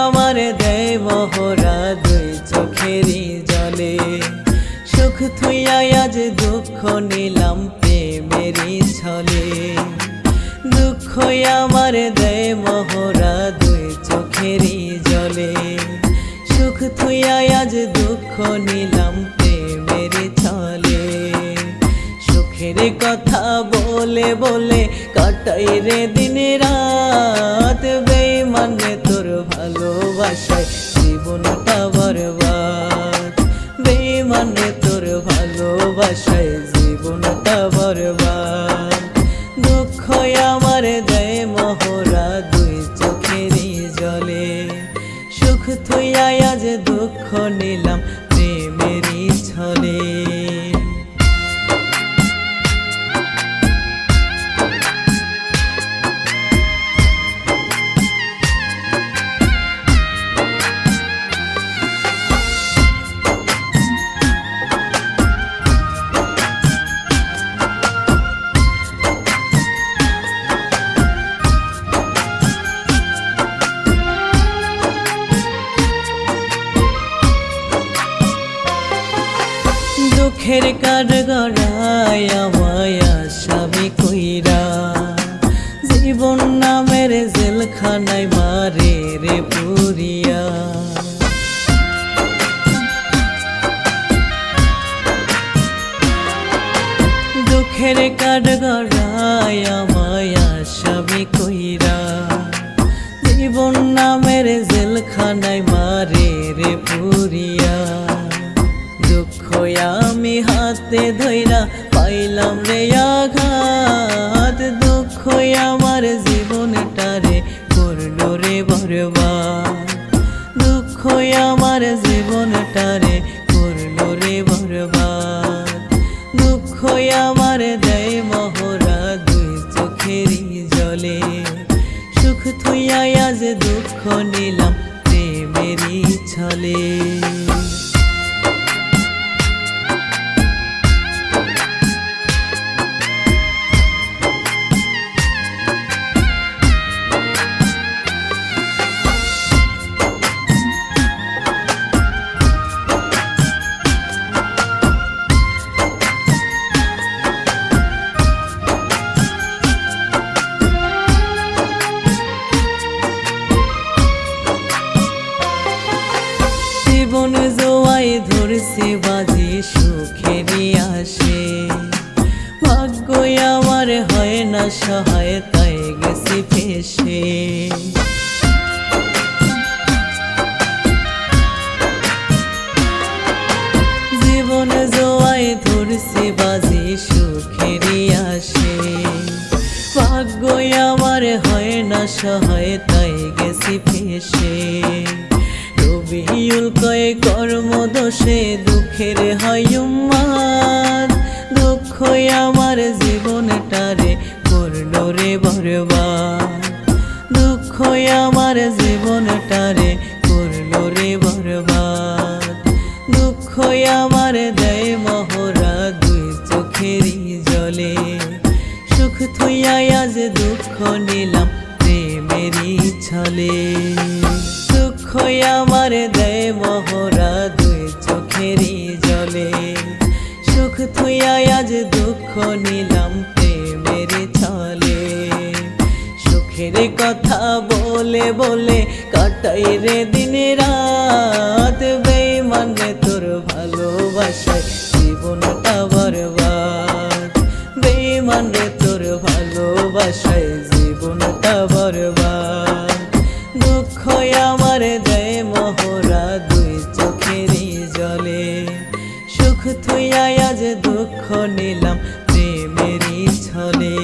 আমার দেয় মহরা দুই চোখেরই জলে। সুখ থুইয়া আজ দুঃখ নিলাম প্রেমেরই ছলে। দুঃখ আমার দেয় মহরা দুই চোখেরই জলে। সুখ থুইয়া আজ দুঃখ নিলাম প্রেমেরই ছলে। সুখের কথা বলে বলে কাটাই রে দিন রাত। বেঈমানে তোর ভালোবাসায় জীবনটা বরবাদ। বেঈমানে তোর ভালোবাসায় জীবনটা বরবাদ। দুঃখ আমার দেয় মহরা দুই চোখেরই জলে। সুখ থুইয়া আজ দুঃখ নিলাম প্রেমেরই ছলে। দুঃখের কাঠগড়ায় আমায় আসামি কইরা। জীবন নামের জেলখানায় মারে রে পুরিয়া। দুঃখের কাঠগড়ায় আমায় আসামি কইরা। জীবন নামের জেলখানায় মারে রে পুরিয়া। দুঃখ আমি হাতে ধইরা পাইলাম রে আঘাত। দুঃখ আমার জীবনটারে করলো রে বরবাদ। দুঃখ আমার জীবনটারে করলো রে বরবাদ। দুঃখ আমার দেয় মহরা দুই চোখেরই জলে। সুখ থুইয়া আজ দুঃখ নিলাম প্রেমেরই ছলে। জীবন জোয়াই ধরছে বাজে সুখেরই আসে। ভাগ্য আমার হয় না সহায় তাই গেছি ফেসে। জীবন জোয়াই ধরছে বাজে সুখেরই আসে। ভাগ্য আমার হয় না সহায় তাই গেছি ফেসে। রবিউল কয় কর্ম দোষে দুঃখের হয় উম্মাদ। দুঃখ আমার জীবনটারে করলো রে বরবাদ। দুঃখ আমার জীবনটারে করলো রে বরবাদ। দুঃখ আমার দেয় মহরা দুই চোখেরই জলে। সুখ থুইয়া আজ দুঃখ নিলাম প্রেমেরই ছলে। দুঃখ আমার দেয় মহরা দুই চোখেরই জলে। সুখ থুইয়া আজ দুঃখ নিলাম প্রেমেরই ছলে। সুখের কথা বলে বলে কাটাই রে দিন রাত। বেঈমানে তোর ভালোবাসায় জীবনটা বরবাদ। বেঈমানে তোর ভালোবাসায় জীবনটা বরবাদ। দুঃখ আমার দেয় মহরা দুই চোখেরই জলে। সুখ থুইয়া আজ দুঃখ নিলাম প্রেমেরই ছলে।